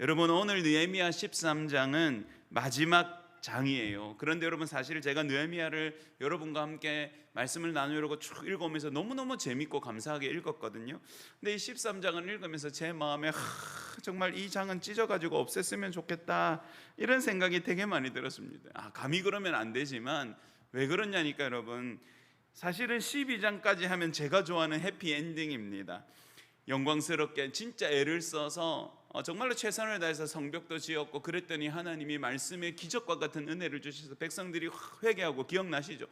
여러분, 오늘 느헤미야 13장은 마지막 장이에요. 그런데 여러분, 사실 제가 느헤미야를 여러분과 함께 말씀을 나누려고 쭉 읽으면서 너무너무 재밌고 감사하게 읽었거든요. 근데 이 13장을 읽으면서 제 마음에 정말 이 장은 찢어가지고 없앴으면 좋겠다, 이런 생각이 되게 많이 들었습니다. 감히 그러면 안 되지만 왜 그러냐니까, 여러분, 사실은 12장까지 하면 제가 좋아하는 해피엔딩입니다. 영광스럽게 진짜 애를 써서 정말로 최선을 다해서 성벽도 지었고, 그랬더니 하나님이 말씀의 기적과 같은 은혜를 주셔서 백성들이 회개하고, 기억나시죠?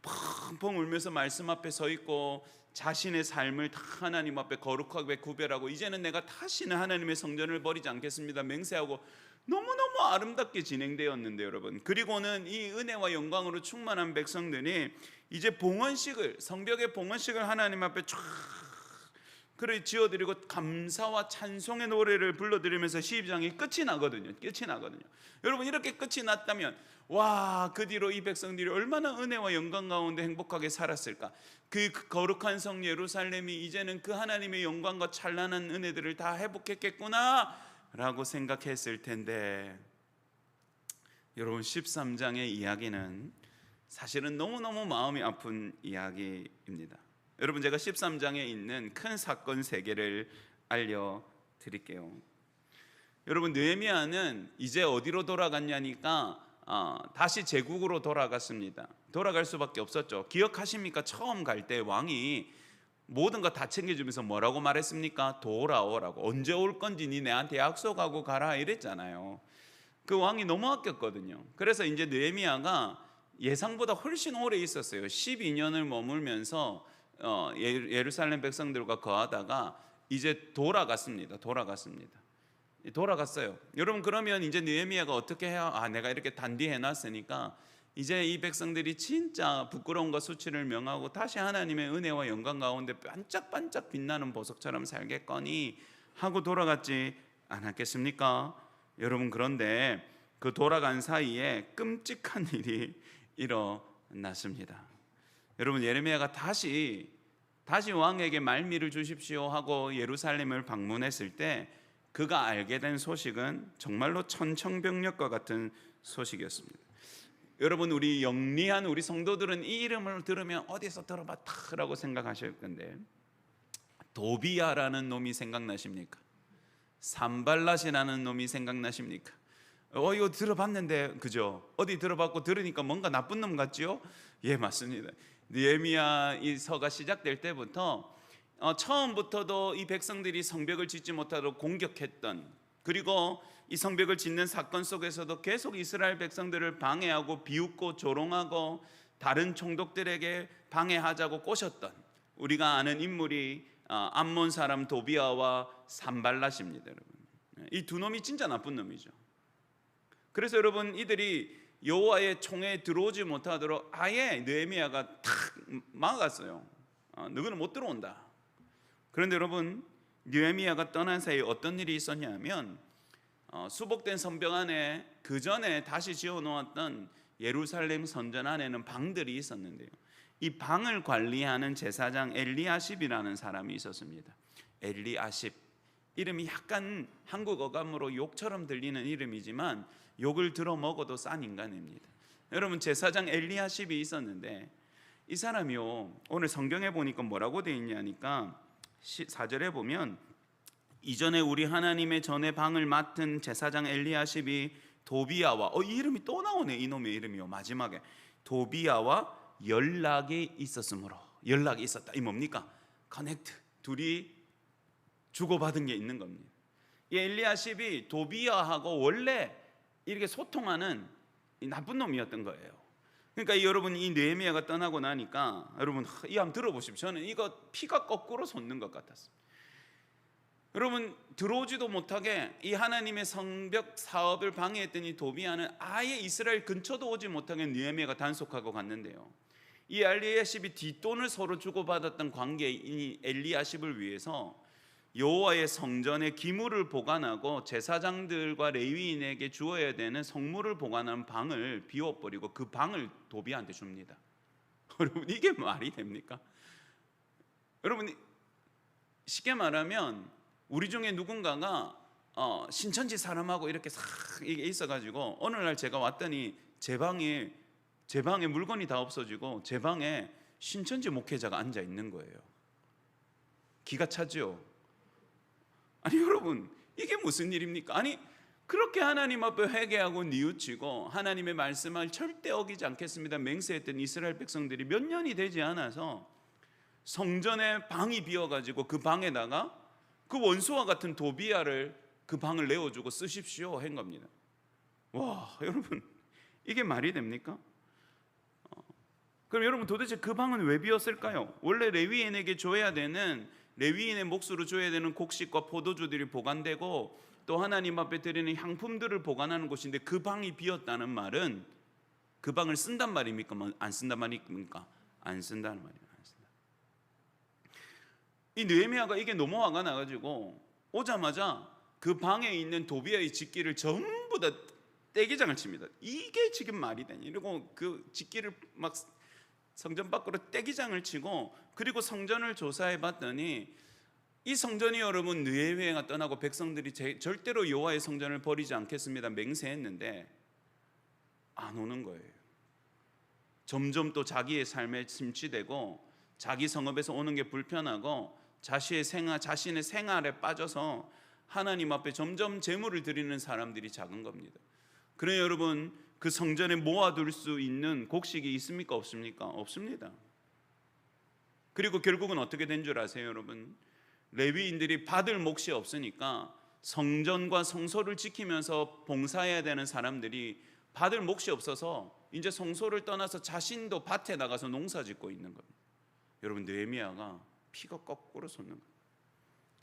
펑펑 울면서 말씀 앞에 서 있고 자신의 삶을 다 하나님 앞에 거룩하게 구별하고, 이제는 내가 다시는 하나님의 성전을 버리지 않겠습니다 맹세하고, 너무너무 아름답게 진행되었는데 여러분, 그리고는 이 은혜와 영광으로 충만한 백성들이 이제 봉헌식을, 성벽의 봉헌식을 하나님 앞에 쫙 그래 지어드리고 감사와 찬송의 노래를 불러드리면서 12장이 끝이 나거든요. 여러분, 이렇게 끝이 났다면 그 뒤로 이 백성들이 얼마나 은혜와 영광 가운데 행복하게 살았을까. 그 거룩한 성 예루살렘이 이제는 그 하나님의 영광과 찬란한 은혜들을 다 회복했겠구나 라고 생각했을 텐데, 여러분, 13장의 이야기는 사실은 너무너무 마음이 아픈 이야기입니다. 여러분, 제가 13장에 있는 큰 사건 3개를 알려드릴게요. 여러분, 느헤미야는 이제 어디로 돌아갔냐니까 다시 제국으로 돌아갔습니다. 돌아갈 수밖에 없었죠. 기억하십니까? 처음 갈 때 왕이 모든 거 다 챙겨주면서 뭐라고 말했습니까? 돌아오라고. 언제 올 건지 니네한테 약속하고 가라 이랬잖아요. 그 왕이 너무 아꼈거든요. 그래서 이제 느헤미야가 예상보다 훨씬 오래 있었어요. 12년을 머물면서 예루살렘 백성들과 거하다가 이제 돌아갔어요. 여러분, 그러면 이제 느헤미야가 어떻게 해야, 내가 이렇게 단디해 놨으니까 이제 이 백성들이 진짜 부끄러움과 수치를 명하고 다시 하나님의 은혜와 영광 가운데 반짝반짝 빛나는 보석처럼 살겠거니 하고 돌아갔지 않았겠습니까? 여러분, 그런데 그 돌아간 사이에 끔찍한 일이 일어났습니다. 여러분, 예레미야가 다시 왕에게 말미를 주십시오 하고 예루살렘을 방문했을 때 그가 알게 된 소식은 정말로 천청병력과 같은 소식이었습니다. 여러분, 우리 영리한 우리 성도들은 이 이름을 들으면 어디서 들어봤다라고 생각하실 건데, 도비야라는 놈이 생각나십니까? 산발랏이라는 놈이 생각나십니까? 이거 들어봤는데, 그죠? 어디 들어봤고 들으니까 뭔가 나쁜 놈 같지요? 예, 맞습니다. 느헤미야 이 서가 시작될 때부터 처음부터도 이 백성들이 성벽을 짓지 못하도록 공격했던, 그리고 이 성벽을 짓는 사건 속에서도 계속 이스라엘 백성들을 방해하고 비웃고 조롱하고 다른 총독들에게 방해하자고 꼬셨던 우리가 아는 인물이 암몬 사람 도비야와 산발랏입니다. 여러분, 이 두 놈이 진짜 나쁜 놈이죠. 그래서 여러분, 이들이 여호와의 총에 들어오지 못하도록 아예 느헤미야가 탁 막았어요. 너희는 못 들어온다. 그런데 여러분, 느헤미야가 떠난 사이에 어떤 일이 있었냐면, 수복된 성벽 안에 그 전에 다시 지어놓았던 예루살렘 성전 안에는 방들이 있었는데요, 이 방을 관리하는 제사장 엘리야십이라는 사람이 있었습니다. 엘리야십, 이름이 약간 한국 어감으로 욕처럼 들리는 이름이지만 욕을 들어 먹어도 싼 인간입니다. 여러분, 제사장 엘리야십이 있었는데 이 사람이요, 오늘 성경에 보니까 뭐라고 되어 있냐니까 4절에 보면, 이전에 우리 하나님의 전에 방을 맡은 제사장 엘리야십이 도비야와 이 이름이 또 나오네. 이놈의 이름이요, 마지막에 도비야와 연락이 있었으므로. 연락이 있었다, 이 뭡니까? 커넥트, 둘이 주고받은 게 있는 겁니다. 이 엘리야십이 도비야하고 원래 이렇게 소통하는 나쁜 놈이었던 거예요. 그러니까 여러분, 이 느헤미야가 떠나고 나니까 여러분, 이 한번 들어보십시오. 저는 이거 피가 거꾸로 솟는 것 같았어요. 여러분, 들어오지도 못하게 이 하나님의 성벽 사업을 방해했던 이 도비야는 아예 이스라엘 근처도 오지 못하게 느헤미야가 단속하고 갔는데요, 이 엘리야십이 뒷돈을 서로 주고받았던 관계인 엘리야십을 위해서 여호와의 성전의 기물을 보관하고 제사장들과 레위인에게 주어야 되는 성물을 보관하는 방을 비워버리고 그 방을 도비야한테 줍니다. 여러분, 이게 말이 됩니까? 여러분, 쉽게 말하면 우리 중에 누군가가 신천지 사람하고 이렇게 싹 이게 있어가지고 어느 날 제가 왔더니 제 방에 물건이 다 없어지고 제 방에 신천지 목회자가 앉아 있는 거예요. 기가 차죠. 아니 여러분, 이게 무슨 일입니까? 아니 그렇게 하나님 앞에 회개하고 뉘우치고 하나님의 말씀을 절대 어기지 않겠습니다 맹세했던 이스라엘 백성들이 몇 년이 되지 않아서 성전에 방이 비어가지고 그 방에다가 그 원수와 같은 도비아를 그 방을 내어주고 쓰십시오 한 겁니다. 와 여러분, 이게 말이 됩니까? 그럼 여러분, 도대체 그 방은 왜 비었을까요? 원래 레위인에게 줘야 되는, 레위인의 몫으로 줘야 되는 곡식과 포도주들이 보관되고 또 하나님 앞에 드리는 향품들을 보관하는 곳인데 그 방이 비었다는 말은 그 방을 쓴단 말입니까? 안 쓴단 말입니까? 안 쓴다는 말이에요. 안 쓴다. 이 느헤미야가 이게 너무 화가 나가지고 오자마자 그 방에 있는 도비아의 직기를 전부 다 떼기장을 칩니다. 이게 지금 말이 되냐 이러고 그 직기를 막 성전 밖으로 떼기장을 치고, 그리고 성전을 조사해 봤더니 이 성전이 여러분 느헤미야가 떠나고 백성들이 절대로 여호와의 성전을 버리지 않겠습니다 맹세했는데 안 오는 거예요. 점점 또 자기의 삶에 침취되고 자기 성읍에서 오는 게 불편하고 자신의 생활에 빠져서 하나님 앞에 점점 제물을 드리는 사람들이 작은 겁니다. 그래 여러분, 그 성전에 모아둘 수 있는 곡식이 있습니까? 없습니까? 없습니다. 그리고 결국은 어떻게 된 줄 아세요 여러분? 레위인들이 받을 몫이 없으니까 성전과 성소를 지키면서 봉사해야 되는 사람들이 받을 몫이 없어서 이제 성소를 떠나서 자신도 밭에 나가서 농사 짓고 있는 겁니다. 여러분, 느헤미야가 피가 거꾸로 솟는 거예요.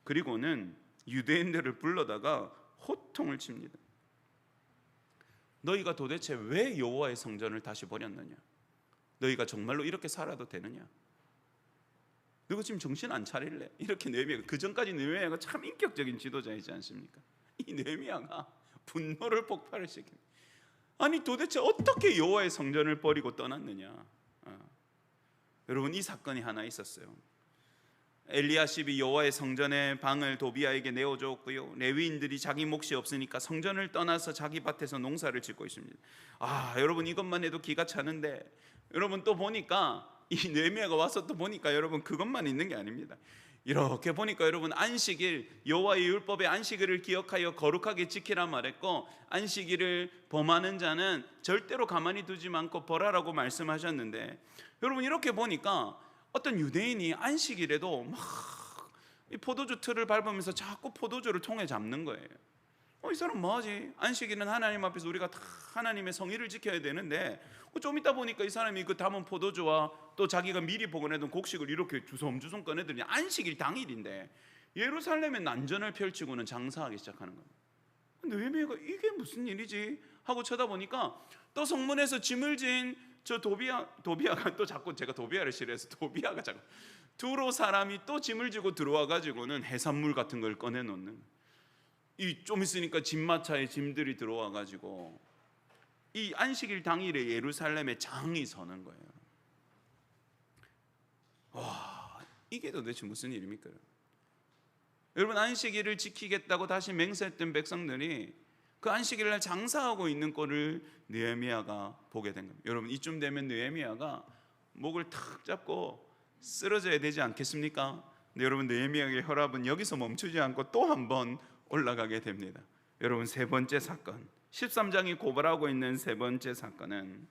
그리고는 유대인들을 불러다가 호통을 칩니다. 너희가 도대체 왜 여호와의 성전을 다시 버렸느냐? 너희가 정말로 이렇게 살아도 되느냐? 너가 지금 정신 안 차릴래? 이렇게 느헤미야가, 그 전까지 느헤미야가 참 인격적인 지도자이지 않습니까? 이 느헤미야가 분노를 폭발을 시킵니다. 아니 도대체 어떻게 여호와의 성전을 버리고 떠났느냐? 여러분, 이 사건이 하나 있었어요. 엘리야십이 여호와의 성전의 방을 도비아에게 내어줬고요, 레위인들이 자기 몫이 없으니까 성전을 떠나서 자기 밭에서 농사를 짓고 있습니다. 여러분, 이것만 해도 기가 차는데 여러분 또 보니까 이 느헤미야가 와서 또 보니까 여러분 그것만 있는 게 아닙니다. 이렇게 보니까 여러분, 안식일, 여호와의 율법의 안식일을 기억하여 거룩하게 지키라 말했고 안식일을 범하는 자는 절대로 가만히 두지 않고 벌하라고 말씀하셨는데, 여러분 이렇게 보니까 어떤 유대인이 안식일에도 막 이 포도주 틀을 밟으면서 자꾸 포도주를 통에 잡는 거예요. 이 사람 뭐하지? 안식일은 하나님 앞에서 우리가 다 하나님의 성의를 지켜야 되는데 좀 있다 보니까 이 사람이 그 담은 포도주와 또 자기가 미리 보관해둔 곡식을 이렇게 주섬주섬 꺼내더니 안식일 당일인데 예루살렘에 난전을 펼치고는 장사하기 시작하는 거예요. 느헤미야가 이게 무슨 일이지 하고 쳐다보니까 또 성문에서 짐을 진 저 도비아가 또 자꾸, 제가 도비아를 싫어해서 도비아가 자꾸 두로 사람이 또 짐을 지고 들어와 가지고는 해산물 같은 걸 꺼내 놓는, 이 좀 있으니까 짐마차에 짐들이 들어와 가지고 이 안식일 당일에 예루살렘에 장이 서는 거예요. 와, 이게 도대체 무슨 일입니까? 여러분, 안식일을 지키겠다고 다시 맹세했던 백성들이 그 안식일날 장사하고 있는 꼴을 느헤미야가 보게 된 겁니다. 여러분, 이쯤 되면 느헤미야가 목을 탁 잡고 쓰러져야 되지 않겠습니까? 근데 여러분, 느헤미야의 혈압은 여기서 멈추지 않고 또 한 번 올라가게 됩니다. 여러분, 세 번째 사건, 13장이 고발하고 있는 세 번째 사건은,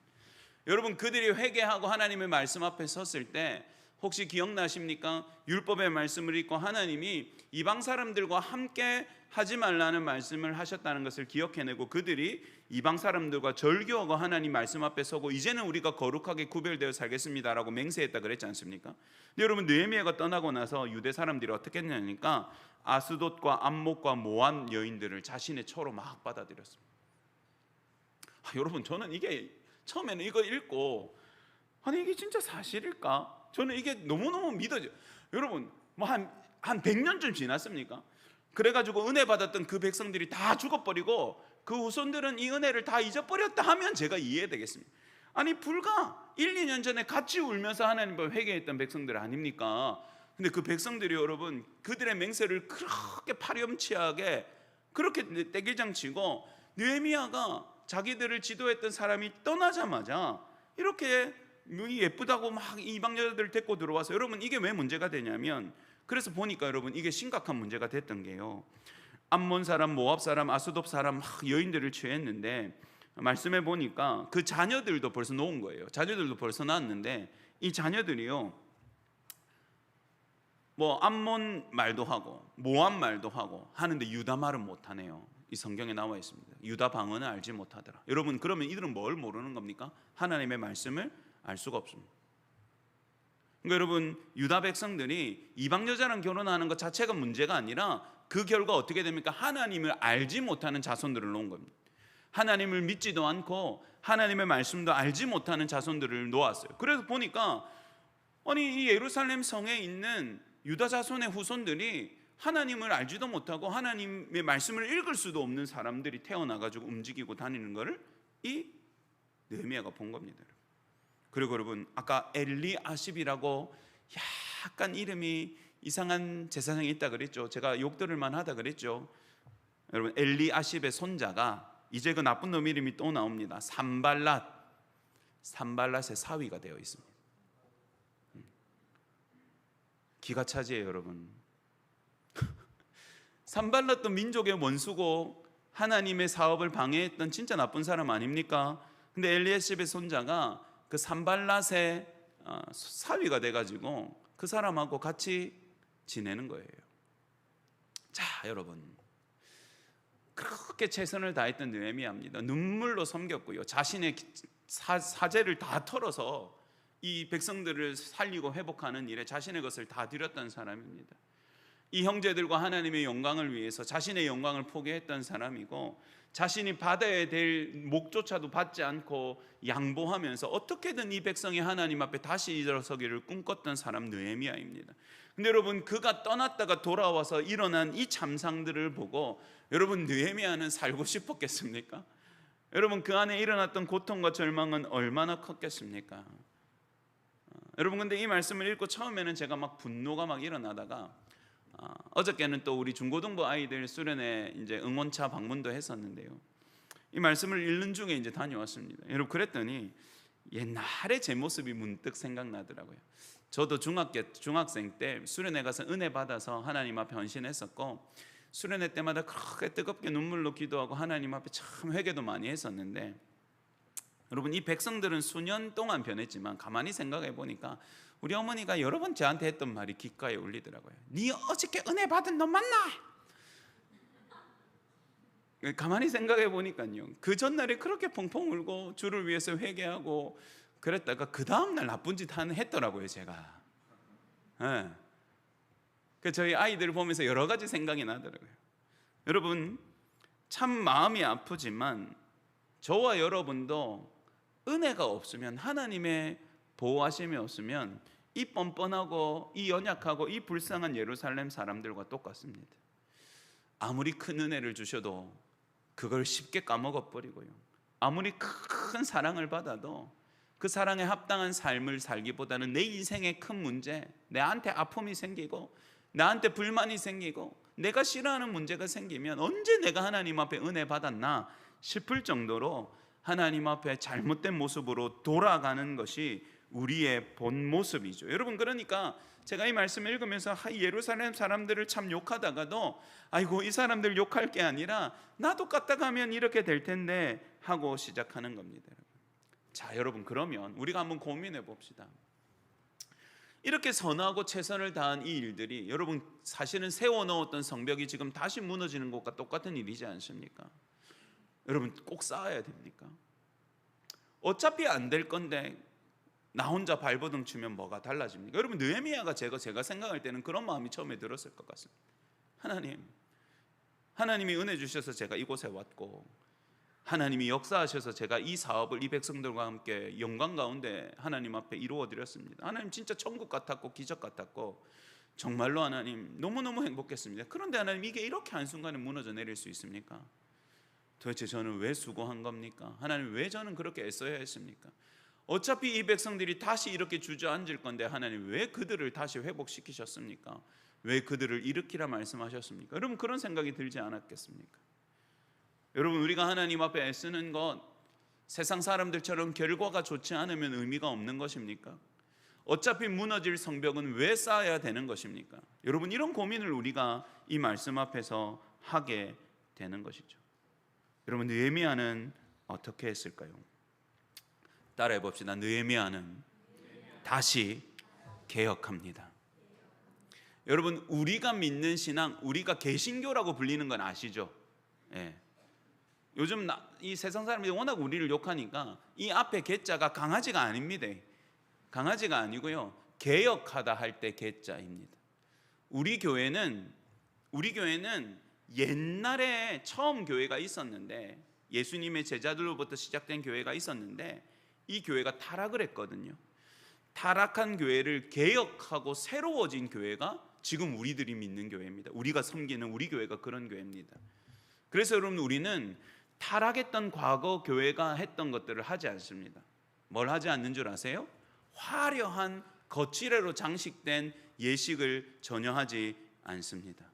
여러분 그들이 회개하고 하나님의 말씀 앞에 섰을 때 혹시 기억나십니까? 율법의 말씀을 읽고 하나님이 이방 사람들과 함께 하지 말라는 말씀을 하셨다는 것을 기억해내고 그들이 이방 사람들과 절교하고 하나님 말씀 앞에 서고 이제는 우리가 거룩하게 구별되어 살겠습니다라고 맹세했다 그랬지 않습니까? 근데 여러분, 느헤미야가 떠나고 나서 유대 사람들이 어떻게 했냐니까 아스돗과 암목과 모압 여인들을 자신의 처로 막 받아들였습니다. 여러분, 저는 이게 처음에는 이거 읽고 아니 이게 진짜 사실일까? 저는 이게 너무너무 믿어져요. 여러분, 뭐 한 100년쯤 지났습니까? 그래가지고 은혜 받았던 그 백성들이 다 죽어버리고 그 후손들은 이 은혜를 다 잊어버렸다 하면 제가 이해되겠습니다. 아니 불과 1, 2년 전에 같이 울면서 하나님을 회개했던 백성들 아닙니까? 근데 그 백성들이 여러분 그들의 맹세를 그렇게 파렴치하게 그렇게 떼길장 치고 느헤미야가 자기들을 지도했던 사람이 떠나자마자 이렇게 예쁘다고 막 이방 여자들 데리고 들어와서, 여러분 이게 왜 문제가 되냐면, 그래서 보니까 여러분 이게 심각한 문제가 됐던 게요, 암몬 사람, 모압 사람, 아스돗 사람 막 여인들을 취했는데 말씀해 보니까 그 자녀들도 벌써 놓은 거예요. 자녀들도 벌써 낳았는데 이 자녀들이요, 뭐 암몬 말도 하고 모압 말도 하고 하는데 유다 말은 못하네요. 이 성경에 나와 있습니다. 유다 방언을 알지 못하더라. 여러분 그러면 이들은 뭘 모르는 겁니까? 하나님의 말씀을 알 수가 없습니다. 그러니까 여러분 유다 백성들이 이방 여자랑 결혼하는 것 자체가 문제가 아니라 그 결과 어떻게 됩니까? 하나님을 알지 못하는 자손들을 놓은 겁니다. 하나님을 믿지도 않고 하나님의 말씀도 알지 못하는 자손들을 놓았어요. 그래서 보니까 아니 이 예루살렘 성에 있는 유다 자손의 후손들이 하나님을 알지도 못하고 하나님의 말씀을 읽을 수도 없는 사람들이 태어나가지고 움직이고 다니는 것을 이 느헤미야가 본 겁니다. 그리고 여러분 아까 엘리아십이라고 약간 이름이 이상한 제사장이 있다 그랬죠. 제가 욕 들을 만하다 그랬죠. 여러분 엘리아십의 손자가 이제 그 나쁜 놈 이름이 또 나옵니다. 산발랏의 사위가 되어 있습니다. 기가 차지해요 여러분. 산발랏도 민족의 원수고 하나님의 사업을 방해했던 진짜 나쁜 사람 아닙니까? 근데 엘리아십의 손자가 그 산발랏의 사위가 돼가지고 그 사람하고 같이 지내는 거예요. 자 여러분, 그렇게 최선을 다했던 느헤미야입니다. 눈물로 섬겼고요, 자신의 사재를 다 털어서 이 백성들을 살리고 회복하는 일에 자신의 것을 다 드렸던 사람입니다. 이 형제들과 하나님의 영광을 위해서 자신의 영광을 포기했던 사람이고, 자신이 받아야 될 목조차도 받지 않고 양보하면서 어떻게든 이 백성이 하나님 앞에 다시 일어서기를 꿈꿨던 사람 느헤미야입니다. 근데 여러분 그가 떠났다가 돌아와서 일어난 이 참상들을 보고 여러분 느헤미야는 살고 싶었겠습니까? 여러분 그 안에 일어났던 고통과 절망은 얼마나 컸겠습니까? 여러분 근데 이 말씀을 읽고 처음에는 제가 막 분노가 막 일어나다가 어저께는 또 우리 중고등부 아이들 수련회 이제 응원차 방문도 했었는데요, 이 말씀을 읽는 중에 이제 다녀왔습니다. 여러분 그랬더니 옛날에 제 모습이 문득 생각나더라고요. 저도 중학생 때 수련회 가서 은혜 받아서 하나님 앞에 헌신했었고, 수련회 때마다 그렇게 뜨겁게 눈물로 기도하고 하나님 앞에 참 회개도 많이 했었는데, 여러분 이 백성들은 수년 동안 변했지만 가만히 생각해 보니까 우리 어머니가 여러 번 저한테 했던 말이 귓가에 울리더라고요. 네 어저께 은혜 받은 놈 맞나? 가만히 생각해 보니까요, 그 전날에 그렇게 펑펑 울고 주를 위해서 회개하고 그랬다가 그 다음날 나쁜 짓 했더라고요 제가. 그 저희 아이들을 보면서 여러 가지 생각이 나더라고요. 여러분 참 마음이 아프지만 저와 여러분도 은혜가 없으면, 하나님의 보호하심이 없으면 이 뻔뻔하고 이 연약하고 이 불쌍한 예루살렘 사람들과 똑같습니다. 아무리 큰 은혜를 주셔도 그걸 쉽게 까먹어 버리고요, 아무리 큰 사랑을 받아도 그 사랑에 합당한 삶을 살기보다는 내 인생의 큰 문제, 내한테 아픔이 생기고 나한테 불만이 생기고 내가 싫어하는 문제가 생기면 언제 내가 하나님 앞에 은혜 받았나 싶을 정도로 하나님 앞에 잘못된 모습으로 돌아가는 것이 우리의 본 모습이죠. 여러분 그러니까 제가 이 말씀을 읽으면서 예루살렘 사람들을 참 욕하다가도 아이고 이 사람들 욕할 게 아니라 나도 까딱하면 이렇게 될 텐데 하고 시작하는 겁니다. 자 여러분 그러면 우리가 한번 고민해 봅시다. 이렇게 선하고 최선을 다한 이 일들이 여러분 사실은 세워놓았던 성벽이 지금 다시 무너지는 것과 똑같은 일이지 않습니까? 여러분 꼭 쌓아야 됩니까? 어차피 안 될 건데 나 혼자 발버둥 치면 뭐가 달라집니까? 여러분 느헤미야가 제가 생각할 때는 그런 마음이 처음에 들었을 것 같습니다. 하나님이 은혜 주셔서 제가 이곳에 왔고, 하나님이 역사하셔서 제가 이 사업을 이 백성들과 함께 영광 가운데 하나님 앞에 이루어 드렸습니다. 하나님 진짜 천국 같았고 기적 같았고 정말로 하나님 너무너무 행복했습니다. 그런데 하나님 이게 이렇게 한순간에 무너져 내릴 수 있습니까? 도대체 저는 왜 수고한 겁니까? 하나님 왜 저는 그렇게 애써야 했습니까? 어차피 이 백성들이 다시 이렇게 주저앉을 건데 하나님 왜 그들을 다시 회복시키셨습니까? 왜 그들을 일으키라 말씀하셨습니까? 여러분 그런 생각이 들지 않았겠습니까? 여러분 우리가 하나님 앞에 애쓰는 것 세상 사람들처럼 결과가 좋지 않으면 의미가 없는 것입니까? 어차피 무너질 성벽은 왜 쌓아야 되는 것입니까? 여러분 이런 고민을 우리가 이 말씀 앞에서 하게 되는 것이죠. 여러분 느헤미야는 어떻게 했을까요? 따라해 봅시다. 느헤미야는 다시 개혁합니다. 여러분 우리가 믿는 신앙, 우리가 개신교라고 불리는 건 아시죠? 예. 요즘 이 세상 사람들이 워낙 우리를 욕하니까 이 앞에 개자가 강아지가 아닙니다. 강아지가 아니고요, 개혁하다 할 때 개자입니다. 우리 교회는 옛날에 처음 교회가 있었는데, 예수님의 제자들로부터 시작된 교회가 있었는데 이 교회가 타락을 했거든요. 타락한 교회를 개혁하고 새로워진 교회가 지금 우리들이 믿는 교회입니다. 우리가 섬기는 우리 교회가 그런 교회입니다. 그래서 여러분 우리는 타락했던 과거 교회가 했던 것들을 하지 않습니다. 뭘 하지 않는 줄 아세요? 화려한 거칠애로 장식된 예식을 전혀 하지 않습니다.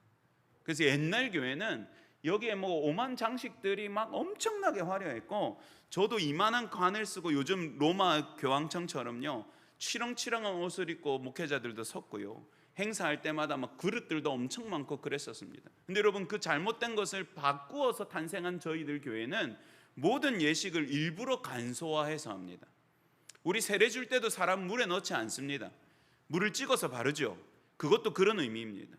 그래서 옛날 교회는 여기에 뭐 오만 장식들이 막 엄청나게 화려했고, 저도 이만한 관을 쓰고 요즘 로마 교황청처럼요 치렁치렁한 옷을 입고 목회자들도 섰고요, 행사할 때마다 막 그릇들도 엄청 많고 그랬었습니다. 근데 여러분 그 잘못된 것을 바꾸어서 탄생한 저희들 교회는 모든 예식을 일부러 간소화해서 합니다. 우리 세례 줄 때도 사람 물에 넣지 않습니다. 물을 찍어서 바르죠. 그것도 그런 의미입니다.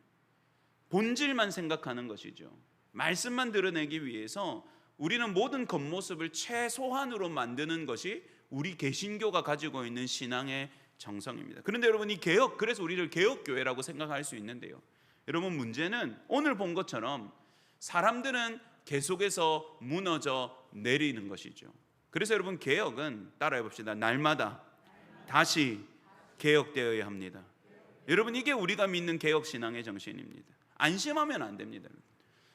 본질만 생각하는 것이죠. 말씀만 드러내기 위해서 우리는 모든 겉모습을 최소한으로 만드는 것이 우리 개신교가 가지고 있는 신앙의 정성입니다. 그런데 여러분 이 개혁, 그래서 우리를 개혁교회라고 생각할 수 있는데요, 여러분 문제는 오늘 본 것처럼 사람들은 계속해서 무너져 내리는 것이죠. 그래서 여러분 개혁은 따라해 봅시다. 날마다 다시 개혁되어야 합니다. 여러분 이게 우리가 믿는 개혁신앙의 정신입니다. 안심하면 안 됩니다.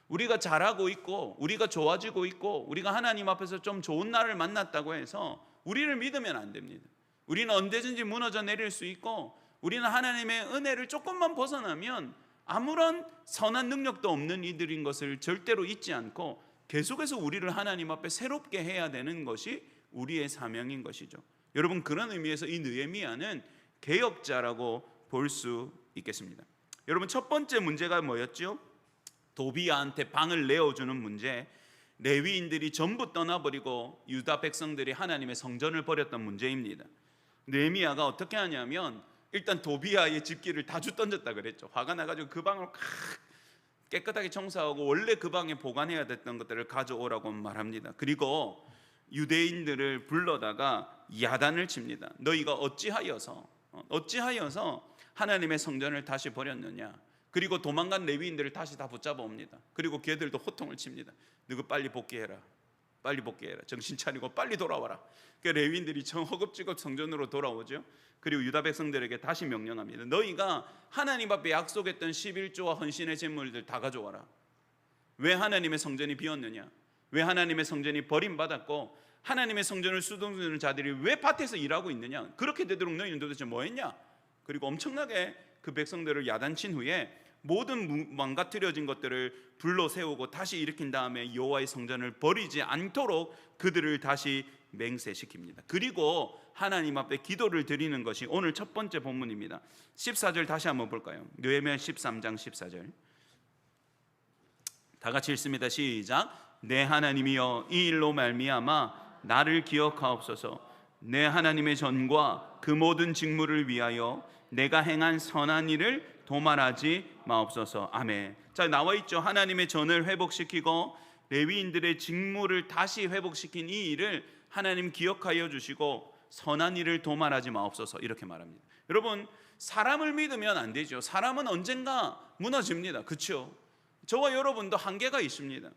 우리가 잘하고 있고 우리가 좋아지고 있고 우리가 하나님 앞에서 좀 좋은 날을 만났다고 해서 우리를 믿으면 안 됩니다. 우리는 언제든지 무너져 내릴 수 있고, 우리는 하나님의 은혜를 조금만 벗어나면 아무런 선한 능력도 없는 이들인 것을 절대로 잊지 않고 계속해서 우리를 하나님 앞에 새롭게 해야 되는 것이 우리의 사명인 것이죠. 여러분 그런 의미에서 이 느헤미야는 개혁자라고 볼 수 있겠습니다. 여러분 첫 번째 문제가 뭐였죠? 도비야한테 방을 내어주는 문제. 레위인들이 전부 떠나버리고 유다 백성들이 하나님의 성전을 버렸던 문제입니다. 느헤미야가 어떻게 하냐면 일단 도비야의 집기를 다 주 던졌다 그랬죠. 화가 나가지고 그 방을 깨끗하게 청소하고 원래 그 방에 보관해야 됐던 것들을 가져오라고 말합니다. 그리고 유대인들을 불러다가 야단을 칩니다. 너희가 어찌하여서 하나님의 성전을 다시 버렸느냐. 그리고 도망간 레위인들을 다시 다 붙잡아 옵니다. 그리고 걔들도 호통을 칩니다. 너희 빨리 복귀해라. 빨리 복귀해라. 정신 차리고 빨리 돌아와라. 그 레위인들이 허겁지겁 성전으로 돌아오죠. 그리고 유다 백성들에게 다시 명령합니다. 너희가 하나님 앞에 약속했던 11조와 헌신의 제물들 다 가져와라. 왜 하나님의 성전이 비었느냐? 왜 하나님의 성전이 버림받았고 하나님의 성전을 수동주는 자들이 왜 밭에서 일하고 있느냐? 그렇게 되도록 너희는 도대체 뭐 했냐? 그리고 엄청나게 그 백성들을 야단친 후에 모든 망가뜨려진 것들을 불러 세우고 다시 일으킨 다음에 여호와의 성전을 버리지 않도록 그들을 다시 맹세시킵니다. 그리고 하나님 앞에 기도를 드리는 것이 오늘 첫 번째 본문입니다. 14절 다시 한번 볼까요? 느헤미야 13장 14절 다 같이 읽습니다. 시작. 내 하나님이여 이 일로 말미암아 나를 기억하옵소서. 내 하나님의 전과 그 모든 직무를 위하여 내가 행한 선한 일을 도말하지 마옵소서. 아멘. 자, 나와 있죠. 하나님의 전을 회복시키고 레위인들의 직무를 다시 회복시킨 이 일을 하나님 기억하여 주시고 선한 일을 도말하지 마옵소서. 이렇게 말합니다. 여러분 사람을 믿으면 안 되죠. 사람은 언젠가 무너집니다. 그렇죠? 저와 여러분도 한계가 있습니다.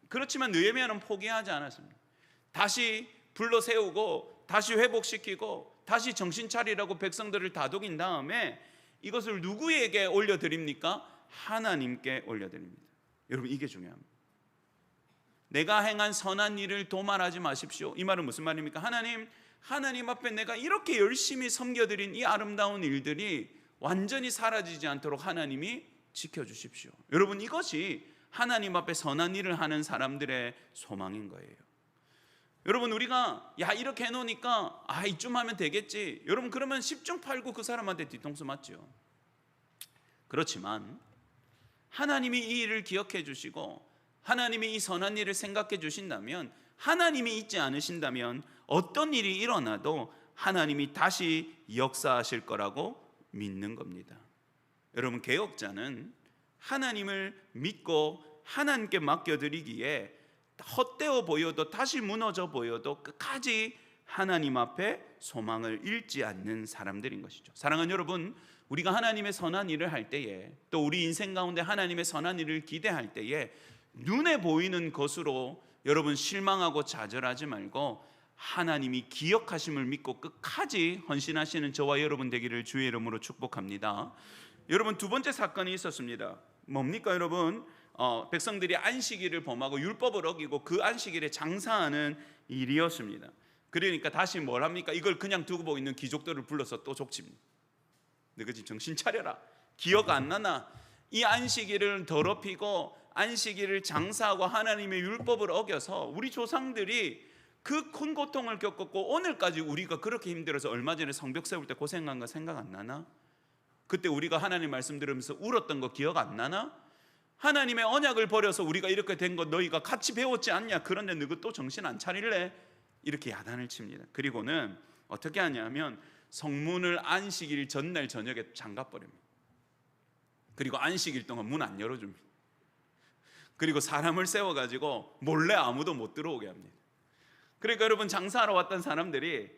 그렇지만 느헤미야는 포기하지 않았습니다. 다시 불러 세우고 다시 회복시키고 다시 정신 차리라고 백성들을 다독인 다음에 이것을 누구에게 올려드립니까? 하나님께 올려드립니다. 여러분 이게 중요합니다. 내가 행한 선한 일을 도말하지 마십시오. 이 말은 무슨 말입니까? 하나님 앞에 내가 이렇게 열심히 섬겨드린 이 아름다운 일들이 완전히 사라지지 않도록 하나님이 지켜주십시오. 여러분, 이것이 하나님 앞에 선한 일을 하는 사람들의 소망인 거예요. 여러분, 우리가 이렇게 해놓으니까 이쯤 하면 되겠지, 여러분, 그러면 10중 8구 그 사람한테 뒤통수 맞죠. 그렇지만 하나님이 이 일을 기억해 주시고 하나님이 이 선한 일을 생각해 주신다면, 하나님이 있지 않으신다면 어떤 일이 일어나도 하나님이 다시 역사하실 거라고 믿는 겁니다. 여러분, 개혁자는 하나님을 믿고 하나님께 맡겨드리기에 헛되어 보여도, 다시 무너져 보여도 끝까지 하나님 앞에 소망을 잃지 않는 사람들인 것이죠. 사랑하는 여러분, 우리가 하나님의 선한 일을 할 때에, 또 우리 인생 가운데 하나님의 선한 일을 기대할 때에 눈에 보이는 것으로 여러분 실망하고 좌절하지 말고 하나님이 기억하심을 믿고 끝까지 헌신하시는 저와 여러분 되기를 주의 이름으로 축복합니다. 여러분, 두 번째 사건이 있었습니다. 뭡니까 여러분? 백성들이 안식일을 범하고 율법을 어기고 그 안식일에 장사하는 일이었습니다. 그러니까 다시 뭘 합니까? 이걸 그냥 두고 있는 귀족들을 불러서 또 족칩니다. 너희 집 정신 차려라. 기억 안 나나? 이 안식일을 더럽히고 안식일을 장사하고 하나님의 율법을 어겨서 우리 조상들이 그 큰 고통을 겪었고 오늘까지 우리가 그렇게 힘들어서, 얼마 전에 성벽 세울 때 고생한 거 생각 안 나나? 그때 우리가 하나님 말씀 들으면서 울었던 거 기억 안 나나? 하나님의 언약을 버려서 우리가 이렇게 된 거 너희가 같이 배웠지 않냐? 그런데 너희 또 정신 안 차릴래? 이렇게 야단을 칩니다. 그리고는 어떻게 하냐면 성문을 안식일 전날 저녁에 잠가버립니다. 그리고 안식일 동안 문 안 열어줍니다. 그리고 사람을 세워가지고 몰래 아무도 못 들어오게 합니다. 그러니까 여러분, 장사하러 왔던 사람들이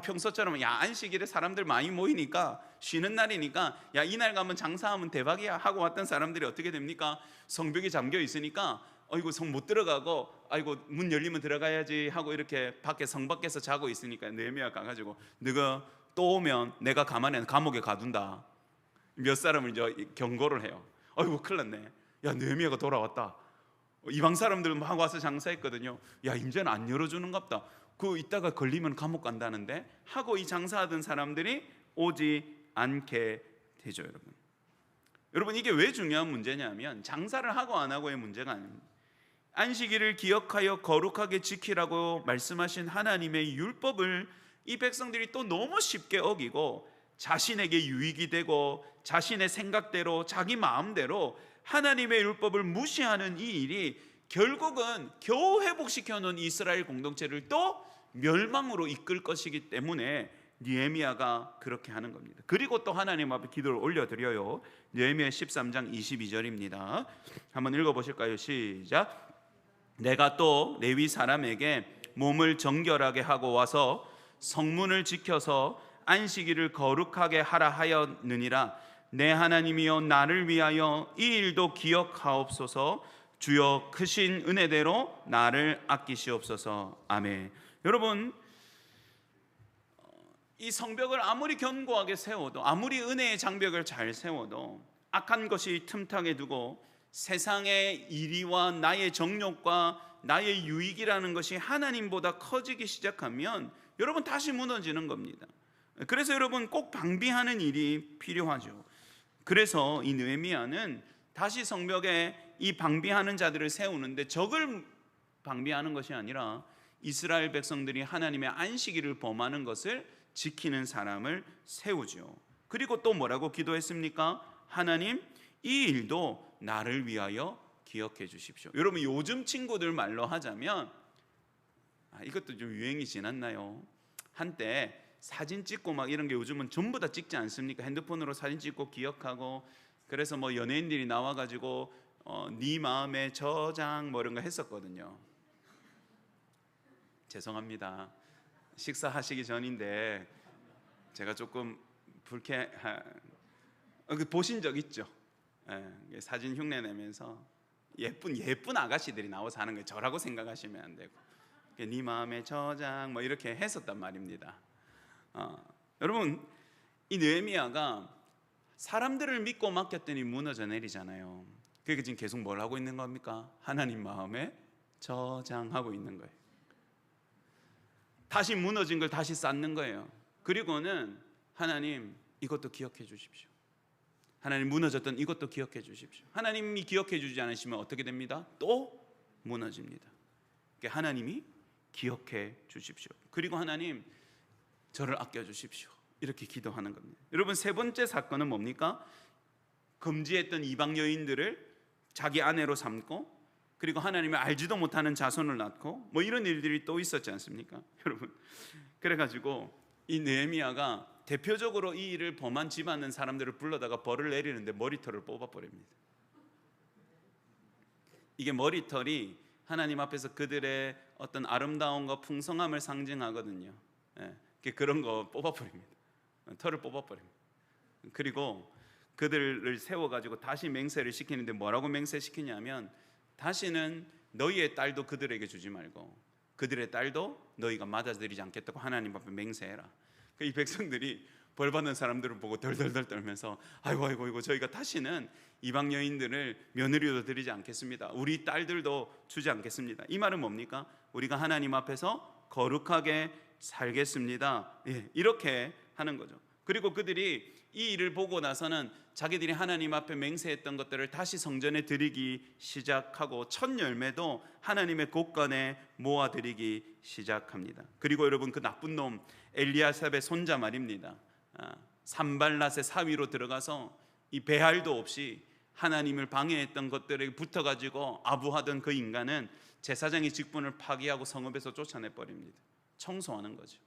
평소처럼 안식일에 사람들 많이 모이니까, 쉬는 날이니까 이날 가면 장사하면 대박이야 하고 왔던 사람들이 어떻게 됩니까? 성벽이 잠겨 있으니까 성 못 들어가고 문 열리면 들어가야지 하고 이렇게 성 밖에서 자고 있으니까 느헤미야가 가가지고 너가 또 오면 내가 가만히 감옥에 가둔다. 몇 사람을 이제 경고를 해요. 큰일 났네. 느헤미야가 돌아왔다. 이방 사람들 막 와서 장사했거든요. 이제는 안 열어주는갑다. 이따가 걸리면 감옥 간다는데 하고 이 장사하던 사람들이 오지 않게 되죠. 여러분, 이게 왜 중요한 문제냐면 장사를 하고 안 하고의 문제가 아닙니다. 안식일을 기억하여 거룩하게 지키라고 말씀하신 하나님의 율법을 이 백성들이 또 너무 쉽게 어기고 자신에게 유익이 되고 자신의 생각대로 자기 마음대로 하나님의 율법을 무시하는 이 일이 결국은 겨우 회복시켜 놓은 이스라엘 공동체를 또 멸망으로 이끌 것이기 때문에 느헤미야가 그렇게 하는 겁니다. 그리고 또 하나님 앞에 기도를 올려드려요. 느헤미야 13장 22절입니다. 한번 읽어보실까요? 시작. 내가 또 레위 사람에게 몸을 정결하게 하고 와서 성문을 지켜서 안식일을 거룩하게 하라 하였느니라. 내 하나님이여, 나를 위하여 이 일도 기억하옵소서. 주여, 크신 은혜대로 나를 아끼시옵소서. 아멘. 여러분, 이 성벽을 아무리 견고하게 세워도, 아무리 은혜의 장벽을 잘 세워도 악한 것이 틈타게 두고 세상의 이리와 나의 정욕과 나의 유익이라는 것이 하나님보다 커지기 시작하면 여러분 다시 무너지는 겁니다. 그래서 여러분 꼭 방비하는 일이 필요하죠. 그래서 이 느헤미야는 다시 성벽에 이 방비하는 자들을 세우는데 적을 방비하는 것이 아니라 이스라엘 백성들이 하나님의 안식일을 범하는 것을 지키는 사람을 세우죠. 그리고 또 뭐라고 기도했습니까? 하나님, 이 일도 나를 위하여 기억해 주십시오. 여러분, 요즘 친구들 말로 하자면 이것도 좀 유행이 지났나요? 한때 사진 찍고 막 이런 게 요즘은 전부 다 찍지 않습니까? 핸드폰으로 사진 찍고 기억하고, 그래서 뭐 연예인들이 나와가지고 네 마음의 저장 뭐 이런 거 했었거든요. 죄송합니다. 식사하시기 전인데 제가 조금 보신 적 있죠? 사진 흉내 내면서 예쁜 아가씨들이 나와서 하는 거예요. 저라고 생각하시면 안 되고, 네 마음의 저장 뭐 이렇게 했었단 말입니다. 여러분, 이 느헤미야가 사람들을 믿고 맡겼더니 무너져 내리잖아요. 그러니까 지금 계속 뭘 하고 있는 겁니까? 하나님 마음에 저장하고 있는 거예요. 다시 무너진 걸 다시 쌓는 거예요. 그리고는 하나님, 이것도 기억해 주십시오. 하나님 무너졌던 이것도 기억해 주십시오. 하나님이 기억해 주지 않으시면 어떻게 됩니다? 또 무너집니다. 그러니까 하나님이 기억해 주십시오. 그리고 하나님 저를 아껴 주십시오. 이렇게 기도하는 겁니다. 여러분, 세 번째 사건은 뭡니까? 금지했던 이방 여인들을 자기 아내로 삼고, 그리고 하나님을 알지도 못하는 자손을 낳고, 뭐 이런 일들이 또 있었지 않습니까? 여러분, 그래가지고 이 느헤미야가 대표적으로 이 일을 범한 집안은 사람들을 불러다가 벌을 내리는데 머리털을 뽑아버립니다. 이게 머리털이 하나님 앞에서 그들의 어떤 아름다움과 풍성함을 상징하거든요. 그런 거 뽑아버립니다. 털을 뽑아버립니다. 그리고 그들을 세워가지고 다시 맹세를 시키는데 뭐라고 맹세시키냐면, 다시는 너희의 딸도 그들에게 주지 말고 그들의 딸도 너희가 맞아들이지 않겠다고 하나님 앞에 맹세해라. 이 백성들이 벌 받는 사람들을 보고 덜덜덜 떨면서 아이고 저희가 다시는 이방 여인들을 며느리로 드리지 않겠습니다. 우리 딸들도 주지 않겠습니다. 이 말은 뭡니까? 우리가 하나님 앞에서 거룩하게 살겠습니다. 이렇게 하는 거죠. 그리고 그들이 이 일을 보고 나서는 자기들이 하나님 앞에 맹세했던 것들을 다시 성전에 드리기 시작하고 첫 열매도 하나님의 곳간에 모아드리기 시작합니다. 그리고 여러분, 그 나쁜 놈 엘리아삽의 손자 말입니다. 산발랏의 사위로 들어가서 이 배할도 없이 하나님을 방해했던 것들에 붙어가지고 아부하던 그 인간은 제사장의 직분을 파기하고 성읍에서 쫓아내버립니다. 청소하는 거죠.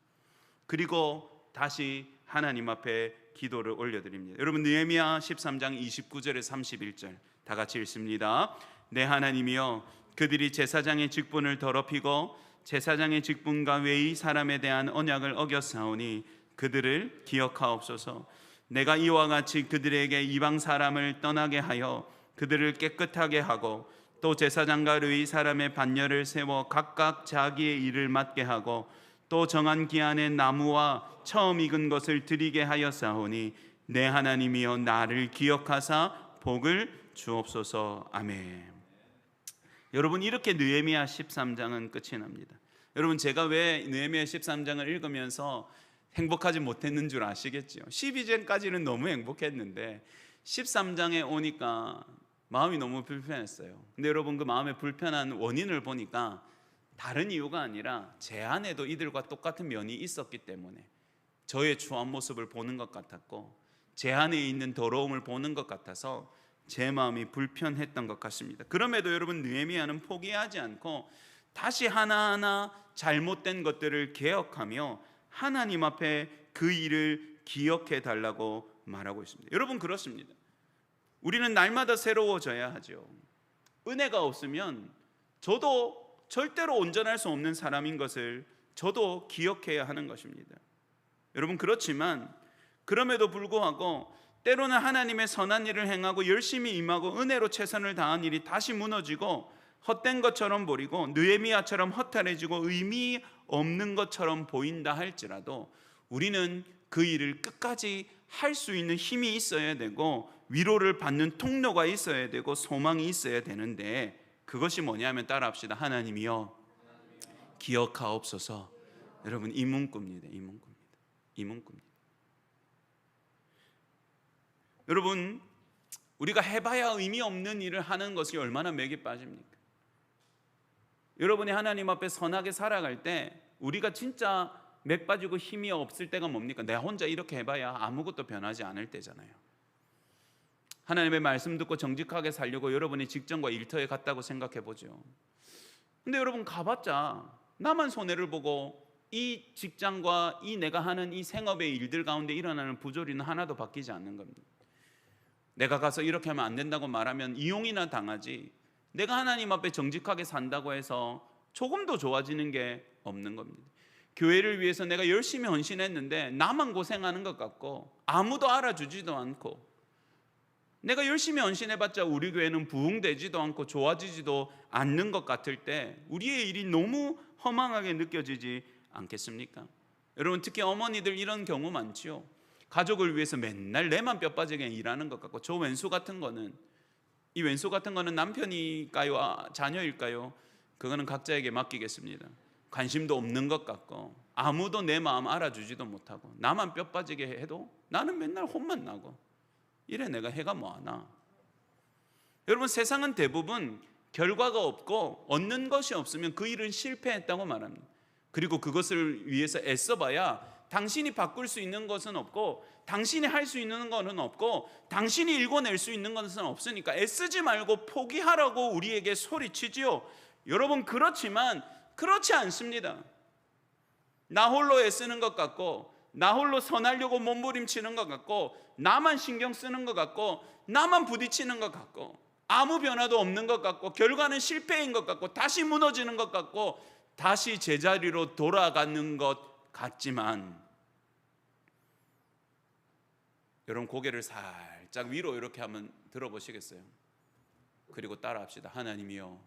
그리고 다시 하나님 앞에 기도를 올려드립니다. 여러분, 느헤미야 13장 29절에 31절 다 같이 읽습니다. 내 하나님이여, 그들이 제사장의 직분을 더럽히고 제사장의 직분과 외의 사람에 대한 언약을 어겼사오니 그들을 기억하옵소서. 내가 이와 같이 그들에게 이방 사람을 떠나게 하여 그들을 깨끗하게 하고, 또 제사장과 레위 사람의 반열을 세워 각각 자기의 일을 맡게 하고, 또 정한 기한에 나무와 처음 익은 것을 드리게 하였사오니 내 하나님이여, 나를 기억하사 복을 주옵소서. 아멘. 여러분, 이렇게 느헤미야 13장은 끝이 납니다. 여러분, 제가 왜 느헤미야 13장을 읽으면서 행복하지 못했는 줄 아시겠죠? 12장까지는 너무 행복했는데 13장에 오니까 마음이 너무 불편했어요. 근데 여러분, 그 마음의 불편한 원인을 보니까 다른 이유가 아니라 제 안에도 이들과 똑같은 면이 있었기 때문에 저의 추한 모습을 보는 것 같았고, 제 안에 있는 더러움을 보는 것 같아서 제 마음이 불편했던 것 같습니다. 그럼에도 여러분, 느헤미야는 포기하지 않고 다시 하나하나 잘못된 것들을 개혁하며 하나님 앞에 그 일을 기억해 달라고 말하고 있습니다. 여러분, 그렇습니다. 우리는 날마다 새로워져야 하죠. 은혜가 없으면 저도 절대로 온전할 수 없는 사람인 것을 저도 기억해야 하는 것입니다. 여러분, 그렇지만 그럼에도 불구하고 때로는 하나님의 선한 일을 행하고 열심히 임하고 은혜로 최선을 다한 일이 다시 무너지고 헛된 것처럼 보이고 느헤미야처럼 허탈해지고 의미 없는 것처럼 보인다 할지라도 우리는 그 일을 끝까지 할 수 있는 힘이 있어야 되고 위로를 받는 통로가 있어야 되고 소망이 있어야 되는데, 그것이 뭐냐면 따라합시다. 하나님이여, 기억하옵소서. 여러분, 이 문구입니다. 이 문구입니다. 여러분, 우리가 해봐야 의미 없는 일을 하는 것이 얼마나 맥이 빠집니까? 여러분이 하나님 앞에 선하게 살아갈 때 우리가 진짜 맥 빠지고 힘이 없을 때가 뭡니까? 내가 혼자 이렇게 해봐야 아무것도 변하지 않을 때잖아요. 하나님의 말씀 듣고 정직하게 살려고 여러분이 직장과 일터에 갔다고 생각해 보죠. 근데 여러분, 가봤자 나만 손해를 보고 이 직장과 이 내가 하는 이 생업의 일들 가운데 일어나는 부조리는 하나도 바뀌지 않는 겁니다. 내가 가서 이렇게 하면 안 된다고 말하면 이용이나 당하지, 내가 하나님 앞에 정직하게 산다고 해서 조금도 좋아지는 게 없는 겁니다. 교회를 위해서 내가 열심히 헌신했는데 나만 고생하는 것 같고 아무도 알아주지도 않고, 내가 열심히 헌신해봤자 우리 교회는 부흥되지도 않고 좋아지지도 않는 것 같을 때 우리의 일이 너무 허망하게 느껴지지 않겠습니까? 여러분, 특히 어머니들 이런 경우 많지요. 가족을 위해서 맨날 내만 뼈 빠지게 일하는 것 같고, 저 왼수 같은 거는, 이 왼수 같은 거는 남편일까요? 자녀일까요? 그거는 각자에게 맡기겠습니다. 관심도 없는 것 같고 아무도 내 마음 알아주지도 못하고 나만 뼈 빠지게 해도 나는 맨날 혼만 나고, 이래 내가 해가 뭐하나. 여러분, 세상은 대부분 결과가 없고 얻는 것이 없으면 그 일은 실패했다고 말합니다. 그리고 그것을 위해서 애써봐야 당신이 바꿀 수 있는 것은 없고, 당신이 할 수 있는 것은 없고, 당신이 일궈낼 수 있는 것은 없으니까 애쓰지 말고 포기하라고 우리에게 소리치지요. 여러분, 그렇지만 그렇지 않습니다. 나 홀로 애쓰는 것 같고, 나 홀로 선하려고 몸부림치는 것 같고, 나만 신경 쓰는 것 같고, 나만 부딪히는 것 같고, 아무 변화도 없는 것 같고, 결과는 실패인 것 같고, 다시 무너지는 것 같고, 다시 제자리로 돌아가는 것 같지만, 여러분, 고개를 살짝 위로 이렇게 한번 들어보시겠어요? 그리고 따라합시다. 하나님이여,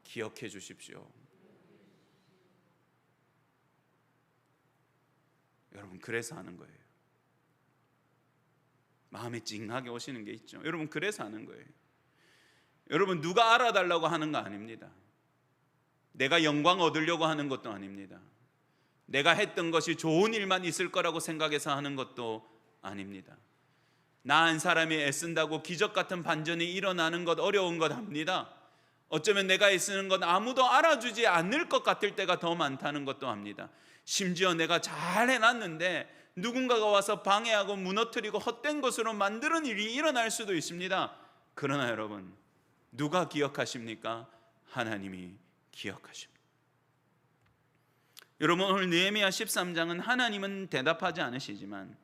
기억해 주십시오. 여러분, 그래서 하는 거예요. 마음에 찡하게 오시는 게 있죠. 여러분, 그래서 하는 거예요. 여러분, 누가 알아달라고 하는 거 아닙니다. 내가 영광 얻으려고 하는 것도 아닙니다. 내가 했던 것이 좋은 일만 있을 거라고 생각해서 하는 것도 아닙니다. 나 한 사람이 애쓴다고 기적 같은 반전이 일어나는 것 어려운 것 압니다. 어쩌면 내가 애쓰는 건 아무도 알아주지 않을 것 같을 때가 더 많다는 것도 압니다. 심지어 내가 잘 해놨는데 누군가가 와서 방해하고 무너뜨리고 헛된 것으로 만드는 일이 일어날 수도 있습니다. 그러나 여러분, 누가 기억하십니까? 하나님이 기억하십니다. 여러분, 오늘 느헤미야 13장은 하나님은 대답하지 않으시지만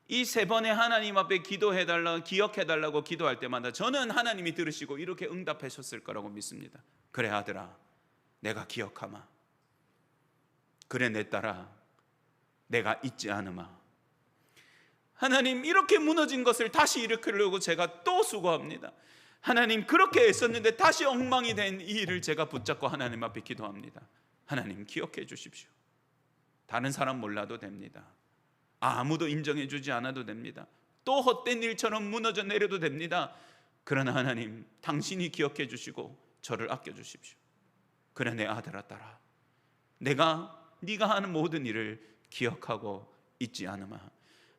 이 세 번의 하나님 앞에 기도해달라, 기억해달라고 기도할 때마다 저는 하나님이 들으시고 이렇게 응답하셨을 거라고 믿습니다. 그래 아들아, 내가 기억하마. 그래 내 딸아, 내가 잊지 않으마. 하나님, 이렇게 무너진 것을 다시 일으키려고 제가 또 수고합니다. 하나님, 그렇게 애썼는데 다시 엉망이 된 이 일을 제가 붙잡고 하나님 앞에 기도합니다. 하나님, 기억해 주십시오. 다른 사람 몰라도 됩니다. 아무도 인정해 주지 않아도 됩니다. 또 헛된 일처럼 무너져 내려도 됩니다. 그러나 하나님, 당신이 기억해 주시고 저를 아껴 주십시오. 그래 내 아들아 딸아, 내가 네가 하는 모든 일을 기억하고 잊지 않으마.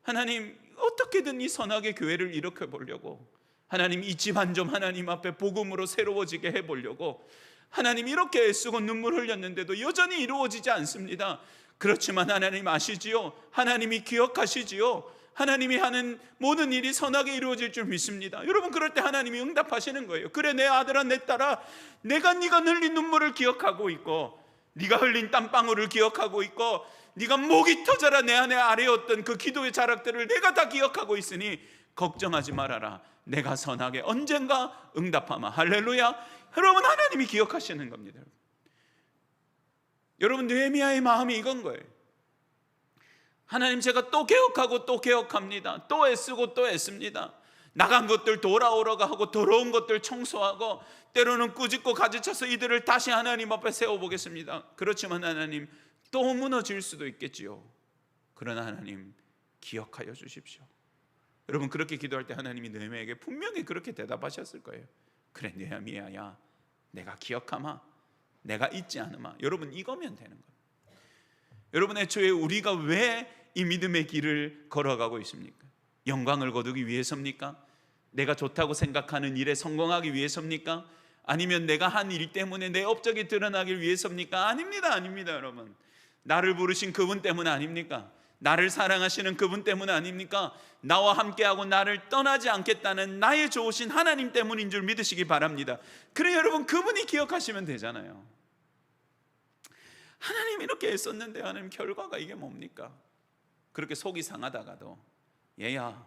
하나님, 어떻게든 이 선하게 교회를 일으켜 보려고, 하나님 이 집안 좀 하나님 앞에 복음으로 새로워지게 해보려고 하나님 이렇게 애쓰고 눈물 흘렸는데도 여전히 이루어지지 않습니다. 그렇지만 하나님 아시지요? 하나님이 기억하시지요? 하나님이 하는 모든 일이 선하게 이루어질 줄 믿습니다. 여러분, 그럴 때 하나님이 응답하시는 거예요. 그래 내 아들아 내 딸아, 내가 네가 흘린 눈물을 기억하고 있고, 네가 흘린 땀방울을 기억하고 있고, 네가 목이 터져라 내 안에 아뢰었던 그 기도의 자락들을 내가 다 기억하고 있으니 걱정하지 말아라. 내가 선하게 언젠가 응답하마. 할렐루야. 여러분, 하나님이 기억하시는 겁니다. 여러분, 느헤미야의 마음이 이건 거예요. 하나님, 제가 또 개혁하고 또 개혁합니다. 또 애쓰고 또 애씁니다. 나간 것들 돌아오라고 하고 더러운 것들 청소하고 때로는 꾸짖고 가지쳐서 이들을 다시 하나님 앞에 세워보겠습니다. 그렇지만 하나님, 또 무너질 수도 있겠지요. 그러나 하나님, 기억하여 주십시오. 여러분, 그렇게 기도할 때 하나님이 느헤미야에게 분명히 그렇게 대답하셨을 거예요. 그래 느헤미야야, 내가 기억하마. 내가 잊지 않으마. 여러분, 이거면 되는 거예요. 여러분, 애초에 우리가 왜 이 믿음의 길을 걸어가고 있습니까? 영광을 거두기 위해서입니까? 내가 좋다고 생각하는 일에 성공하기 위해서입니까? 아니면 내가 한 일 때문에 내 업적이 드러나길 위해서입니까? 아닙니다. 아닙니다. 여러분, 나를 부르신 그분 때문 아닙니까? 나를 사랑하시는 그분 때문 아닙니까? 나와 함께하고 나를 떠나지 않겠다는 나의 좋으신 하나님 때문인 줄 믿으시기 바랍니다. 그래 여러분, 그분이 기억하시면 되잖아요. 하나님 이렇게 애썼는데 하나님 결과가 이게 뭡니까? 그렇게 속이 상하다가도 얘야,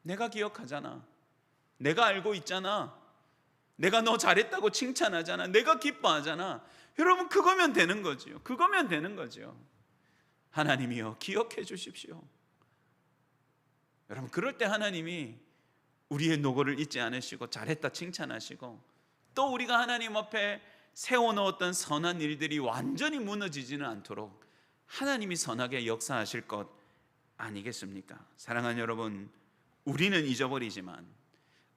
내가 기억하잖아. 내가 알고 있잖아. 내가 너 잘했다고 칭찬하잖아. 내가 기뻐하잖아. 여러분, 그거면 되는 거죠. 그거면 되는 거죠. 하나님이여, 기억해 주십시오. 여러분, 그럴 때 하나님이 우리의 노고를 잊지 않으시고 잘했다 칭찬하시고, 또 우리가 하나님 앞에 세워놓았던 선한 일들이 완전히 무너지지는 않도록 하나님이 선하게 역사하실 것 아니겠습니까? 사랑하는 여러분, 우리는 잊어버리지만,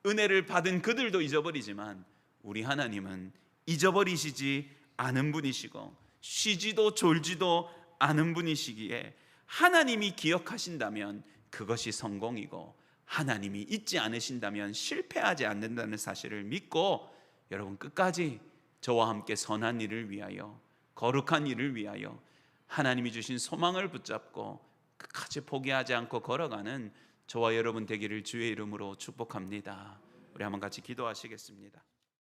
은혜를 받은 그들도 잊어버리지만, 우리 하나님은 잊어버리시지 않은 분이시고 쉬지도 졸지도 않은 분이시기에 하나님이 기억하신다면 그것이 성공이고, 하나님이 잊지 않으신다면 실패하지 않는다는 사실을 믿고 여러분 끝까지 저와 함께 선한 일을 위하여, 거룩한 일을 위하여 하나님이 주신 소망을 붙잡고 끝까지 포기하지 않고 걸어가는 저와 여러분 되기를 주의 이름으로 축복합니다. 우리 한번 같이 기도하시겠습니다.